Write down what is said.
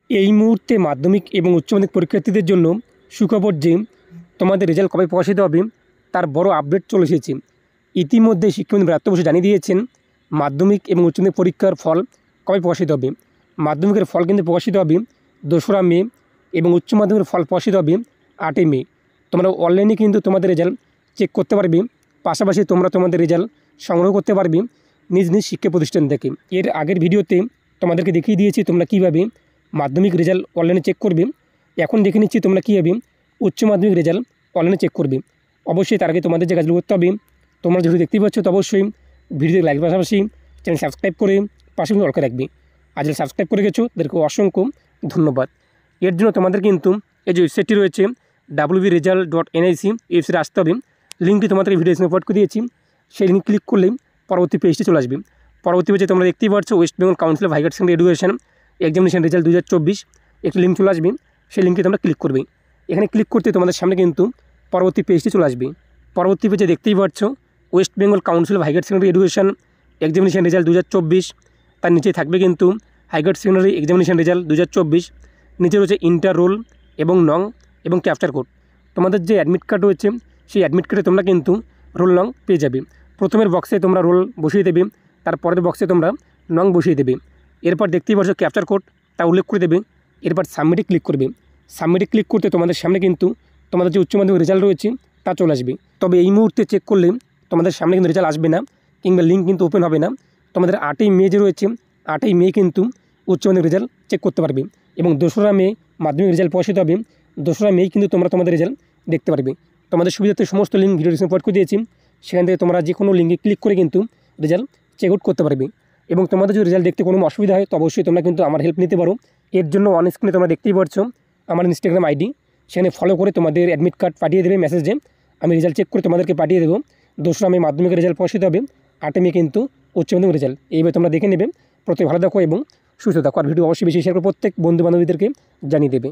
এই মুহূর্তে মাধ্যমিক এবং উচ্চ মাধ্যমিক পরীক্ষার্থীদের জন্য সুখবর যে তোমাদের রেজাল্ট কবে প্রকাশিত হবে তার বড় আপডেট চলে এসেছে। ইতিমধ্যে শিক্ষামন্ত্রী ব্রাত্য বসু জানিয়ে দিয়েছেন মাধ্যমিক এবং উচ্চ মাধ্যমিক পরীক্ষার ফল কবে প্রকাশিত হবে। মাধ্যমিকের ফল কিন্তু প্রকাশিত হবে 2রা মে এবং উচ্চ মাধ্যমিকের ফল প্রকাশিত হবে 8ই মে। তোমরা অনলাইনে কিন্তু তোমাদের রেজাল্ট চেক করতে পারবে, পাশাপাশি তোমরা তোমাদের রেজাল্ট সংগ্রহ করতে পারবে নিজ নিজ শিক্ষা প্রতিষ্ঠান থেকে। এর আগের ভিডিওতে তোমাদেরকে দেখিয়ে দিয়েছি তোমরা কীভাবে মাধ্যমিক রেজাল্ট অনলাইনে চেক করবে। এখন দেখে নিচ্ছি তোমরা কীভাবে উচ্চ মাধ্যমিক রেজাল্ট অনলাইনে চেক করবে। অবশ্যই তার আগে তোমাদের যে কাজগুলো করতে হবে, তোমরা যেহেতু দেখতেই পাচ্ছ, তো অবশ্যই ভিডিওতে লাইক পাশাপাশি চ্যানেল সাবস্ক্রাইব করে পাশে কিন্তু অলকে রাখবে। আর যারা সাবস্ক্রাইব করে গেছো তাদেরকে অসংখ্য ধন্যবাদ। এর জন্য তোমাদের কিন্তু এই যে ওয়েবসাইটটি রয়েছে www.result.nic ওয়েবসাইটে আসতে হবে। লিঙ্কটি তোমাদের ভিডিও স্ক্রিনে প্রোভাইড করে দিয়েছি, সেই লিঙ্ক ক্লিক করলেই পরবর্তী পেজটি চলে আসবে। পরবর্তী পেজে তোমরা দেখতেই পাচ্ছ West Bengal council of hire secondary education examination result 2024 একটি লিঙ্ক চলে আসবে, সেই লিঙ্কে তোমরা ক্লিক করবে। এখানে ক্লিক করতে তোমাদের সামনে কিন্তু পরবর্তী পেজটি চলে আসবে। পরবর্তী পেজে দেখতেই পাচ্ছ West Bengal council of hire secondary education examination result 2024, তার নিচে থাকবে কিন্তু হাইয়ার সেকেন্ডারি এক্সামিনেশন রেজাল্ট 2024, নিচে রয়েছে ইন্টার রোল এবং নং এবং ক্যাপচার কোড। তোমাদের যে অ্যাডমিট কার্ড রয়েছে সেই অ্যাডমিট কার্ডে তোমরা কিন্তু রোল নং পেয়ে যাবে। প্রথমের বক্সে তোমরা রোল বসিয়ে দেবে, তারপরের বক্সে তোমরা নং বসিয়ে দেবে। এরপর দেখতেই পাচ্ছ ক্যাপচার কোড তা উল্লেখ করে দেবে। এরপর সাবমিটে ক্লিক করবে। সাবমিটে ক্লিক করতে তোমাদের সামনে কিন্তু তোমাদের যে উচ্চ মাধ্যমিক রেজাল্ট রয়েছে তা চলে আসবে। তবে এই মুহূর্তে চেক করলে তোমাদের সামনে কিন্তু রেজাল্ট আসবে না, কিংবা লিঙ্ক কিন্তু ওপেন হবে না। তোমাদের 8ই মে যে রয়েছে 8ই মে কিন্তু উচ্চ মাধ্যমিক রেজাল্ট চেক করতে পারবে এবং 2রা মে মাধ্যমিক রেজাল্ট প্রকাশিত হবে। 2রা মে কিন্তু তোমরা তোমাদের রেজাল্ট দেখতে পারবে। তোমাদের সুবিধার্থে সমস্ত লিঙ্ক ভিডিও ডিসক্রিপশনে প্রোভাইড করে দিয়েছি, সেখান থেকে তোমরা যে কোনো লিঙ্কে ক্লিক করে কিন্তু রেজাল্ট চেক আউট করতে পারবে। এবং তোমাদের যদি রেজাল্ট দেখতে কোনো অসুবিধা হয় তো অবশ্যই তোমরা কিন্তু আমার হেল্প নিতে পারো। এর জন্য অন স্ক্রিনে তোমরা দেখতেই পাচ্ছ আমার ইনস্টাগ্রাম আইডি, সেখানে ফলো করে তোমাদের অ্যাডমিট কার্ড পাঠিয়ে দেবে মেসেজে, আমি রেজাল্ট চেক করে তোমাদেরকে পাঠিয়ে দেবো। 2রা মে মাধ্যমিকের রেজাল্ট প্রকাশিত হবে, 8ই মে কিন্তু উচ্চ মাধ্যমিক রেজাল্ট। এইভাবে তোমরা দেখে নেবে। প্রত্যেক ভালো থাকো এবং সুস্থ থাকো। আর ভিডিও অবশ্যই বেশি শেয়ার করে প্রত্যেক বন্ধু বান্ধবীদেরকে জানিয়ে দেবে।